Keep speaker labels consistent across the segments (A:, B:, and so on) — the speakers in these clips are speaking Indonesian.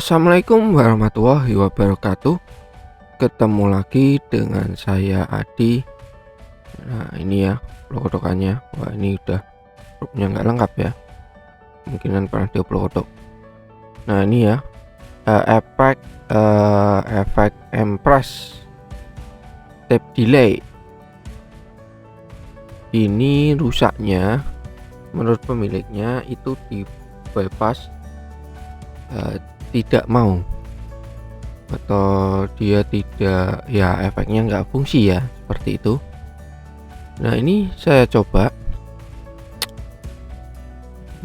A: Assalamualaikum warahmatullahi wabarakatuh. Ketemu lagi dengan saya Adi. Nah ini ya plokotokannya. Wah ini udah grupnya nggak lengkap ya, kemungkinan pernah dioplok-otok. Nah ini ya efek empress tape delay. Ini rusaknya menurut pemiliknya itu di bypass tidak mau, atau dia tidak ya, efeknya nggak fungsi ya, seperti itu. Nah ini saya coba,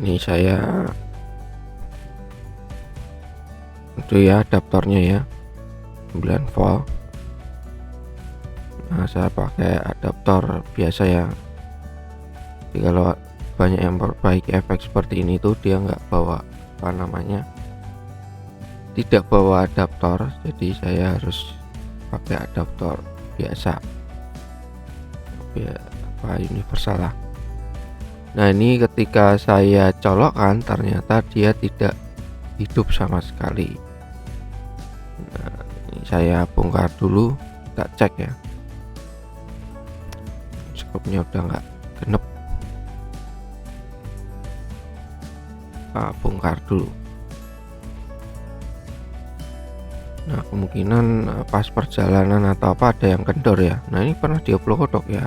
A: ini saya itu ya adaptornya ya 9 volt. Nah saya pakai adaptor biasa ya. Jadi kalau banyak yang memperbaiki efek seperti ini tuh dia nggak bawa tidak bawa adaptor, jadi saya harus pakai adaptor biasa ya, universal lah. Nah ini ketika saya colokkan ternyata dia tidak hidup sama sekali. Nah ini saya bongkar dulu, kita cek ya, skopnya udah nggak genep. Bongkar dulu. Nah kemungkinan pas perjalanan atau apa ada yang kendor ya. Nah ini pernah dioplok-otok ya,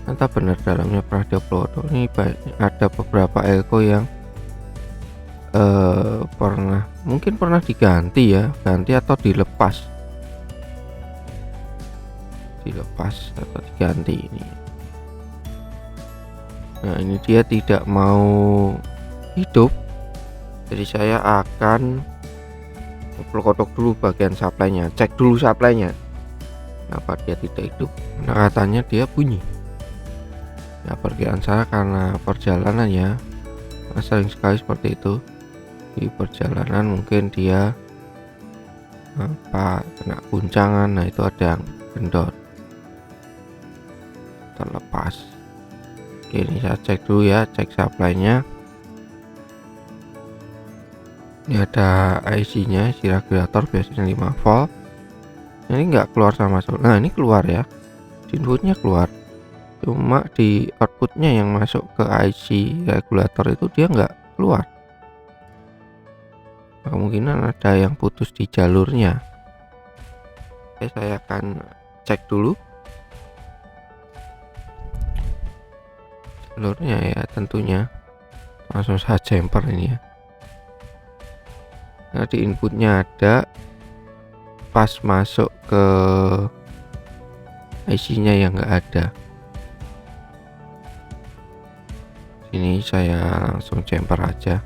A: entah benar dalamnya pernah dioplok-otok. Ini ada beberapa elko yang mungkin pernah diganti ya, ganti atau dilepas atau diganti ini. Nah ini dia tidak mau hidup, jadi saya akan oplok-otok dulu bagian supply-nya, cek dulu supply-nya kenapa dia tidak hidup. Nah katanya dia bunyi ya, perkiraan saya karena perjalanan ya, sering sekali seperti itu di perjalanan, mungkin dia kena guncangan. Nah itu ada yang kendor, terlepas. Oke ini saya cek dulu ya, cek supply-nya. Ini ada IC nya, isi regulator biasanya 5 volt. Ini enggak keluar sama sekali. Nah ini keluar ya, di inputnya keluar, cuma di outputnya yang masuk ke IC regulator itu dia enggak keluar. Kemungkinan ada yang putus di jalurnya. Oke saya akan cek dulu jalurnya ya, tentunya langsung saya jumper ini ya. Nah di inputnya ada, pas masuk ke IC nya yang enggak ada. Ini saya langsung jumper aja.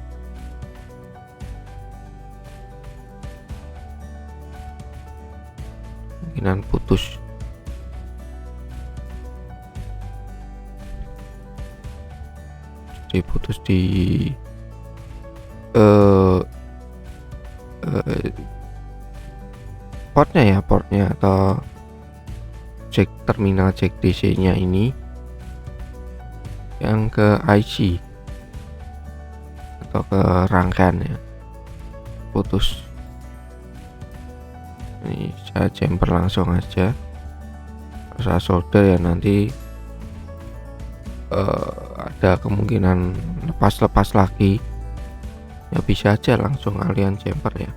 A: Kemungkinan putus. Jadi putus di portnya atau terminal jack DC nya ini yang ke IC atau ke rangkaian ya, putus. Ini saya jumper langsung aja, saya solder ya, nanti ada kemungkinan lepas lagi ya, bisa aja langsung kalian jumper ya,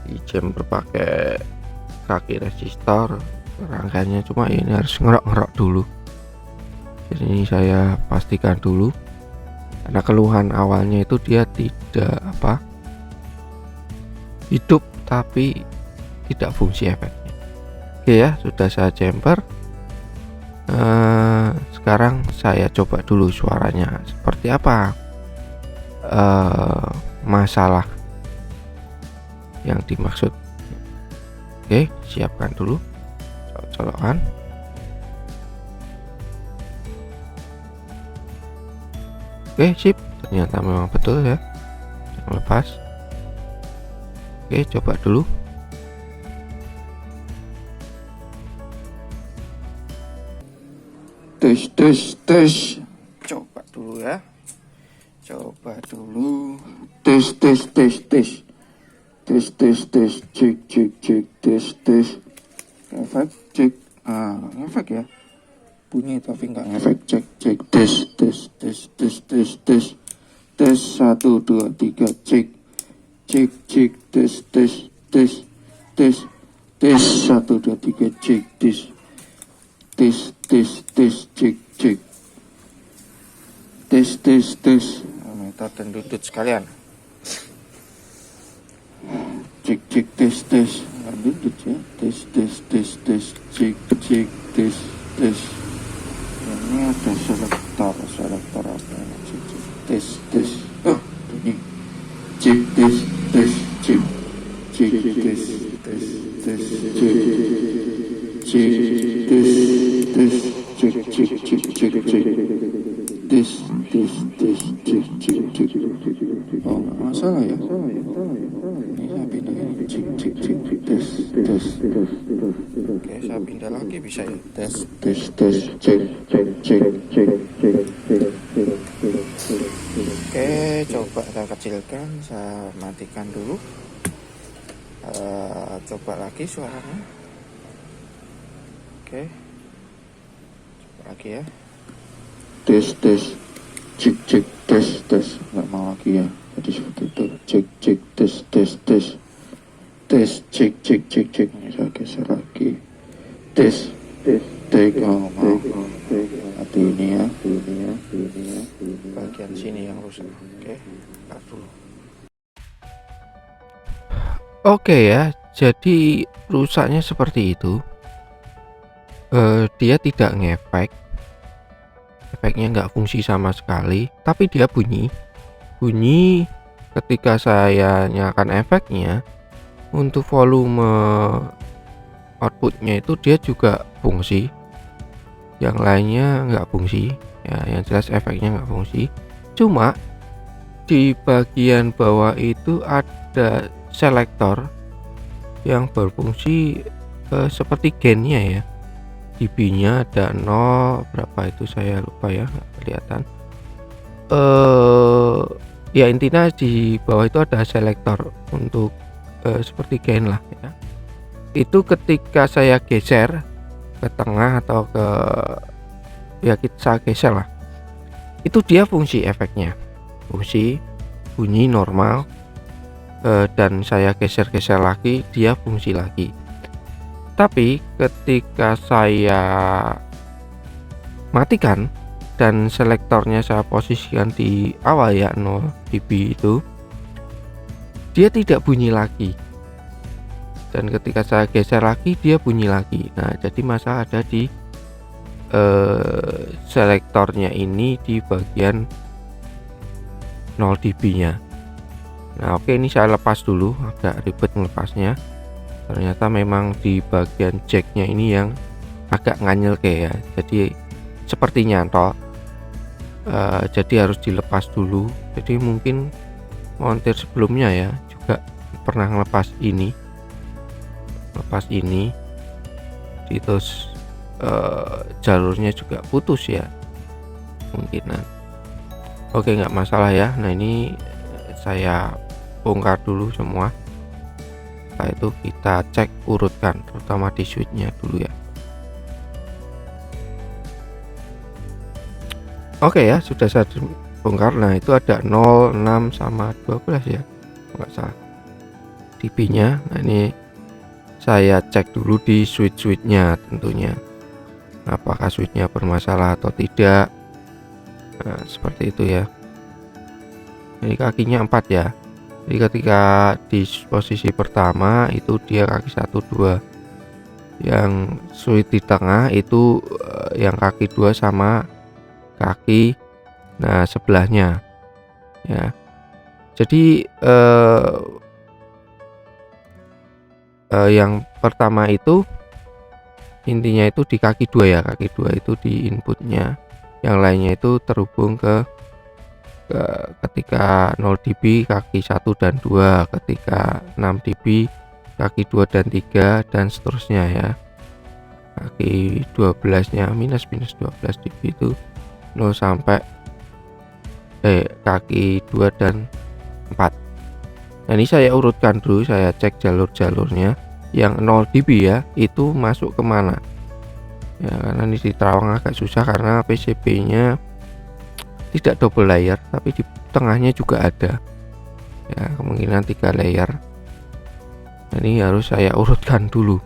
A: di jumper pakai kaki resistor rangkaiannya. Cuma ini harus ngerok dulu, jadi ini saya pastikan dulu, karena keluhan awalnya itu dia tidak hidup tapi tidak fungsi efeknya. Oke ya, sudah saya jumper. Sekarang saya coba dulu suaranya seperti apa, masalah yang dimaksud. Oke, siapkan dulu colokan. Oke sip, ternyata memang betul ya, jangan lepas. Oke coba dulu. Tes coba dulu ya. Coba dulu. Tes tes tes tes. Tes tes tes, cek cek cek, tes tes. Efek cek. Efek ya. Bunyi tapi nggak efek. Cek cek, tes tes tes tes tes tes. Tes 1 2 3, cek. Cek cek, tes tes tes tes. Tes 1 2 3, cek, tes. Tes tes tes, cek cek. Tes tes tes. Meter dan lutut sekalian. Cek cek, tes tes. Lutut ya. Tes tes tes tes, cek cek, tes tes. Ini ada selektor apa ini? Cek cek, tes tes. Oh, ini. Cek tes tes, cek cek, tes tes tes, cek cek, tes tes, cek cek cek cek cek. Tes tes tes, cek cek cek. Oh, nggak masalah ya. Ini saya pindah ini, cek cek cek, tes tes. Oke, saya pindah lagi bisa ya. Tes tes tes, cek cek cek cek cek cek. Oke, coba saya kecilkan, saya matikan dulu. Coba lagi suaranya. Oke, coba lagi ya. Tes tes, cek cek, tes tes. Nggak mau lagi ya, jadi seperti itu. Cek cek, tes tes tes. Tes cek cek cek cek. Ini saya geser lagi. Tes tes tes. Oh, mau hati ini ya, bagian sini yang rusak. Oke, tar dulu. Oke ya, jadi rusaknya seperti itu. Dia tidak ngefek, efeknya nggak fungsi sama sekali, tapi dia bunyi ketika saya nyalakan efeknya. Untuk volume outputnya itu dia juga fungsi, yang lainnya nggak fungsi ya, yang jelas efeknya nggak fungsi. Cuma di bagian bawah itu ada selektor yang berfungsi seperti gainnya ya. dB-nya ada 0 berapa itu saya lupa ya, nggak kelihatan. Ya intinya di bawah itu ada selektor untuk seperti gain lah ya. Itu ketika saya geser ke tengah atau ke, ya kita geser lah, itu dia fungsi efeknya, fungsi bunyi normal. Dan saya geser-geser lagi, dia fungsi lagi. Tapi ketika saya matikan dan selektornya saya posisikan di awal ya, 0 dB itu, dia tidak bunyi lagi. Dan ketika saya geser lagi, dia bunyi lagi. Nah, jadi masalah ada di selektornya ini di bagian 0 dB-nya. Nah, oke, ini saya lepas dulu, agak ribet melepasnya. Ternyata memang di bagian jacknya ini yang agak nganyel kayak ya. Jadi seperti nyantol. Jadi harus dilepas dulu. Jadi mungkin montir sebelumnya ya juga pernah ngelepas ini. Lepas ini. Terus jalurnya juga putus ya. Kemungkinan. Oke, nggak masalah ya. Nah, ini saya bongkar dulu semua. Setelah itu kita cek urutkan, terutama di switchnya dulu ya. Oke ya, sudah saya bongkar. Nah, itu ada 0, 6 sama 12 ya, nggak salah dB-nya. Nah, ini saya cek dulu di switch-switchnya tentunya, apakah switchnya bermasalah atau tidak. Nah, seperti itu ya. Ini kakinya 4 ya. Jadi ketika di posisi pertama itu dia kaki 1 2. Yang switch di tengah itu yang kaki 2 sama kaki sebelahnya ya. Jadi yang pertama itu intinya itu di kaki 2 ya. Kaki 2 itu di inputnya. Yang lainnya itu terhubung ke ketika 0 dB kaki 1 dan 2, ketika 6 dB kaki 2 dan 3, dan seterusnya ya. Kaki 12 nya minus 12 dB itu 0 sampai kaki 2 dan 4. Nah, ini saya urutkan dulu, saya cek jalur-jalurnya. Yang 0 dB ya, itu masuk kemana ya, karena ini di Terawang agak susah karena PCB-nya tidak double layer, tapi di tengahnya juga ada ya, kemungkinan 3 layer. Nah, ini harus saya urutkan dulu.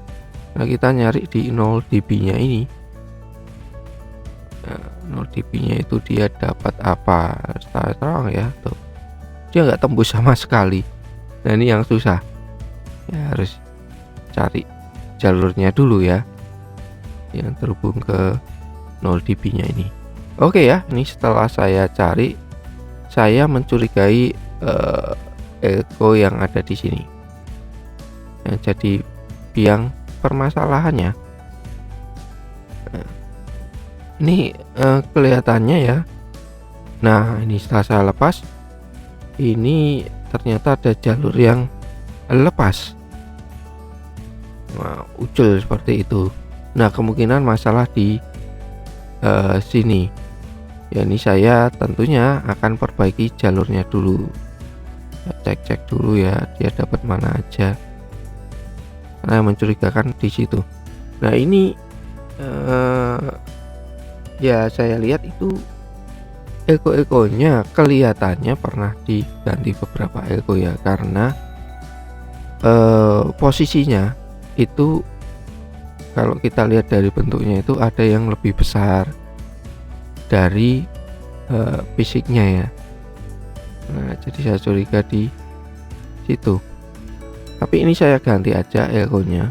A: Nah, kita nyari di 0 dB nya ini ya, 0 dB nya itu dia dapat apa, Terawang ya tuh, dia nggak tembus sama sekali. Nah, ini yang susah ya, harus cari jalurnya dulu ya yang terhubung ke 0 dB nya ini. Oke ya, ini setelah saya cari, saya mencurigai echo yang ada di sini yang jadi biang permasalahannya. Ini kelihatannya ya. Nah, ini setelah saya lepas, ini ternyata ada jalur yang lepas. Nah, ucul seperti itu. Nah, kemungkinan masalah di sini ya. Ini saya tentunya akan perbaiki jalurnya dulu, cek dulu ya, dia dapat mana aja, karena mencurigakan di situ. Nah, ini ya saya lihat itu echo-echonya kelihatannya pernah diganti beberapa echo ya, karena posisinya itu kalau kita lihat dari bentuknya itu ada yang lebih besar dari fisiknya ya. Nah, jadi saya curiga di situ. Tapi ini saya ganti aja echo-nya.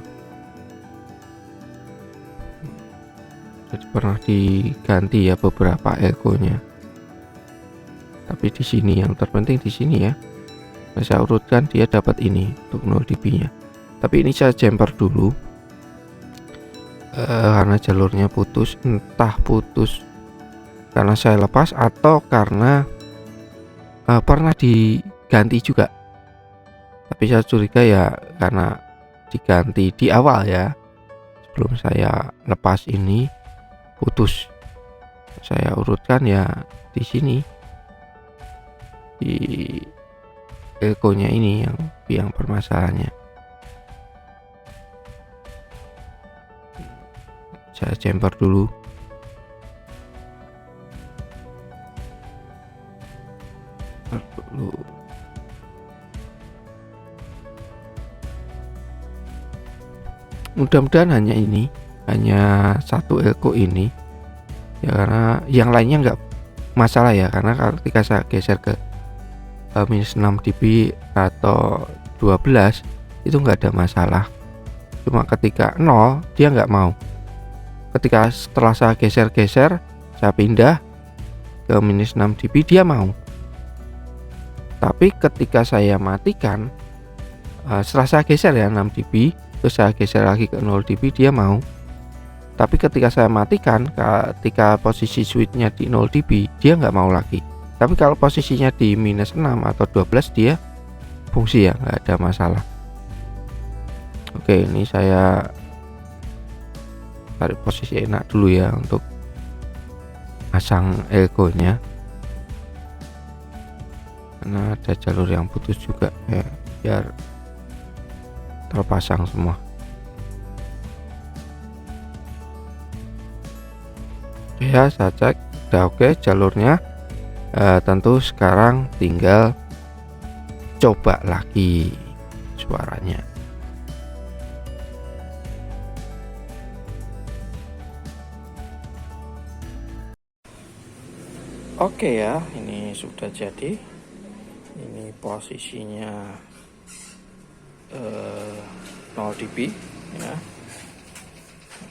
A: Jadi pernah diganti ya beberapa echo-nya. Tapi di sini yang terpenting di sini ya. Nah, saya urutkan, dia dapat ini untuk 0 dB-nya. Tapi ini saya jumper dulu. Karena jalurnya putus, entah putus karena saya lepas atau karena pernah diganti juga. Tapi saya curiga ya karena diganti di awal ya, sebelum saya lepas ini putus. Saya urutkan ya di sini, di echo-nya ini yang permasalahannya. Saya jumper dulu. Mudah-mudahan hanya satu echo ini ya, karena yang lainnya nggak masalah ya, karena ketika saya geser ke minus 6 dB atau 12 itu nggak ada masalah. Cuma ketika 0 dia nggak mau. Ketika setelah saya geser, saya pindah ke minus 6 dB dia mau. Tapi ketika saya matikan, setelah saya geser ya 6 dB, terus saya geser lagi ke 0 dB dia mau. Tapi ketika saya matikan, ketika posisi switchnya di 0 dB dia nggak mau lagi. Tapi kalau posisinya di minus 6 atau 12 dia fungsi ya, nggak ada masalah. Oke, ini saya tarik posisi enak dulu ya untuk pasang echo-nya, karena ada jalur yang putus juga ya, biar terpasang semua. Ya, saya cek udah oke jalurnya. Tentu sekarang tinggal coba lagi suaranya. Oke ya, ini sudah jadi. Ini posisinya 0 dB ya.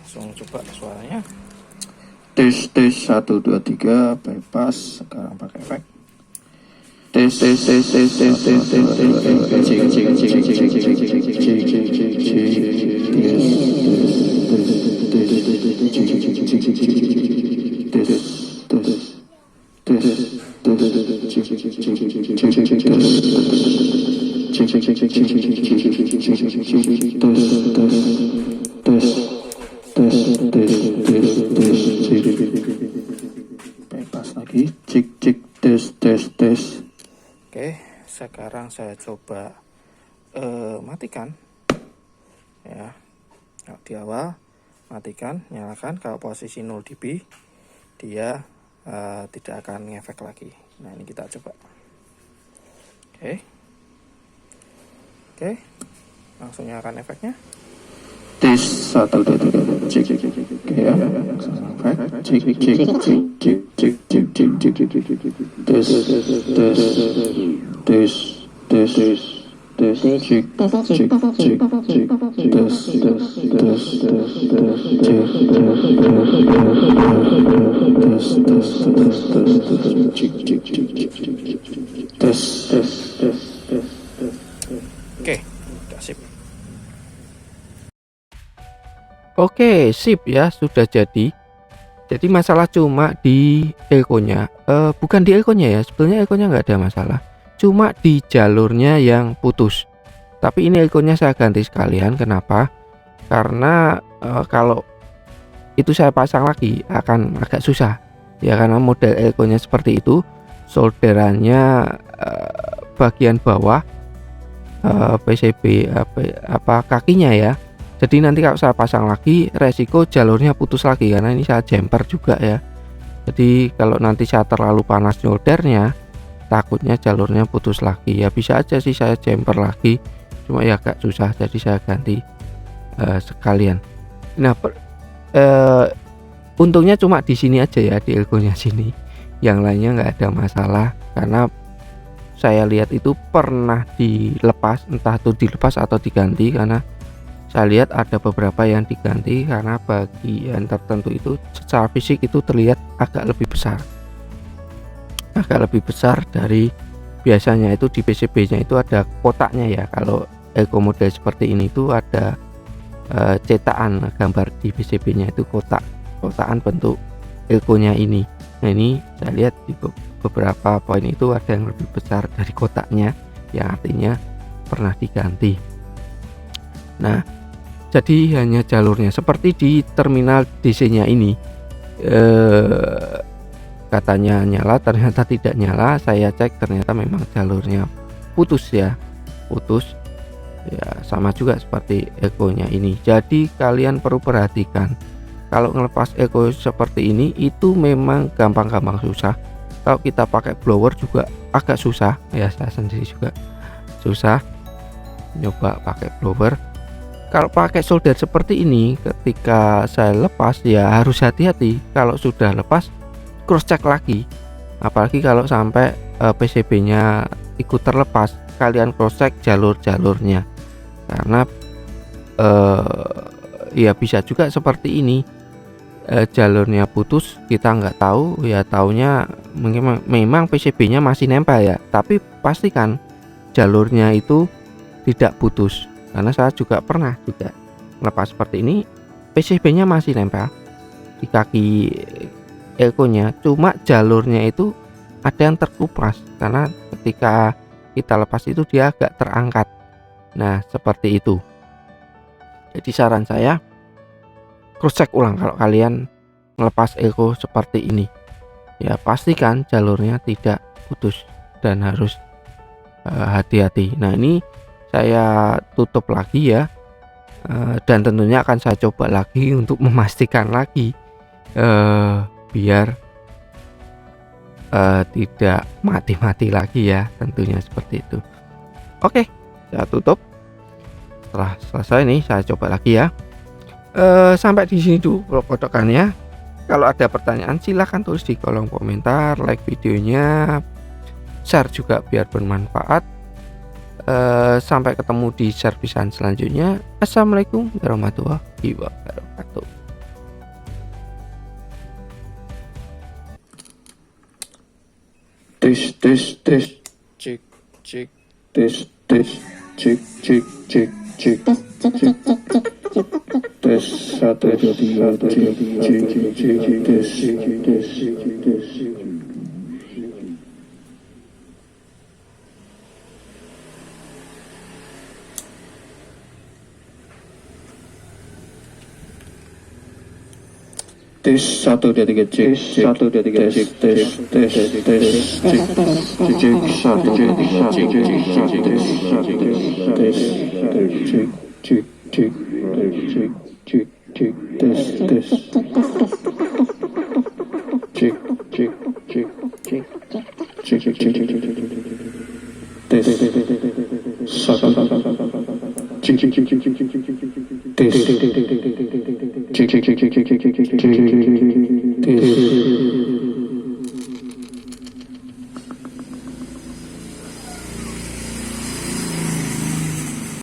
A: Langsung coba suaranya.
B: Tes 1 2 3 bypass, sekarang pakai efek. Tes bypass lagi, cek tes. Oke, sekarang saya coba matikan ya. Kalau di awal matikan, nyalakan. Kalau posisi 0 dB dia tidak akan ngefek lagi. Nah, ini kita coba. Oke, langsung nyalakan efeknya. Tes 1 2 3 cek ya. Cek tes. Oke, udah sip.
A: Oke, sip ya, sudah jadi. Jadi masalah cuma di echo-nya. Bukan di echo-nya ya, sebenarnya echo-nya nggak ada masalah. Cuma di jalurnya yang putus. Tapi ini echo-nya saya ganti sekalian. Kenapa? Karena kalau itu saya pasang lagi akan agak susah. Ya karena model echo-nya seperti itu. Solderannya bagian bawah PCB kakinya ya. Jadi nanti kalau saya pasang lagi resiko jalurnya putus lagi karena ini saya jumper juga ya. Jadi kalau nanti saya terlalu panas soldernya takutnya jalurnya putus lagi. Ya bisa aja sih saya jumper lagi, cuma ya agak susah jadi saya ganti sekalian. Nah untungnya cuma di sini aja ya, di elko-nya sini. Yang lainnya nggak ada masalah karena saya lihat itu pernah dilepas, entah itu dilepas atau diganti, karena saya lihat ada beberapa yang diganti karena bagian tertentu itu secara fisik itu terlihat agak lebih besar dari biasanya. Itu di PCB-nya itu ada kotaknya ya. Kalau echo model seperti ini itu ada cetakan gambar di PCB-nya itu kotakan bentuk echo-nya ini. Nah ini saya lihat di beberapa poin itu ada yang lebih besar dari kotaknya, yang artinya pernah diganti. Nah jadi hanya jalurnya seperti di terminal DC-nya ini, katanya nyala ternyata tidak nyala. Saya cek ternyata memang jalurnya putus ya, sama juga seperti echo-nya ini. Jadi kalian perlu perhatikan kalau ngelepas echo seperti ini itu memang gampang susah. Kalau kita pakai blower juga agak susah ya, saya sendiri juga susah nyoba pakai blower. Kalau pakai solder seperti ini ketika saya lepas ya harus hati-hati. Kalau sudah lepas cross check lagi, apalagi kalau sampai PCB-nya ikut terlepas, kalian cross check jalurnya karena ya bisa juga seperti ini, jalurnya putus kita nggak tahu ya, taunya memang PCB-nya masih nempel ya, tapi pastikan jalurnya itu tidak putus. Karena saya juga pernah lepas seperti ini, PCB-nya masih nempel di kaki echo-nya, cuma jalurnya itu ada yang terkupas karena ketika kita lepas itu dia agak terangkat. Nah seperti itu. Jadi saran saya cross check ulang kalau kalian melepas echo seperti ini ya, pastikan jalurnya tidak putus dan harus hati-hati. Nah ini saya tutup lagi ya, dan tentunya akan saya coba lagi untuk memastikan lagi biar tidak mati-mati lagi ya, tentunya seperti itu. Oke, saya tutup. Setelah selesai nih saya coba lagi ya. Sampai di sini dulu potokannya. Kalau ada pertanyaan silahkan tulis di kolom komentar, like videonya, share juga biar bermanfaat. Sampai ketemu di servisan selanjutnya. Assalamualaikum warahmatullahi wabarakatuh.
B: Tes cek tes cek tes 1 2 3 cek tes. tes 1 2 3 cek 1 2 3 cek tes cek 1 2 3 cek tes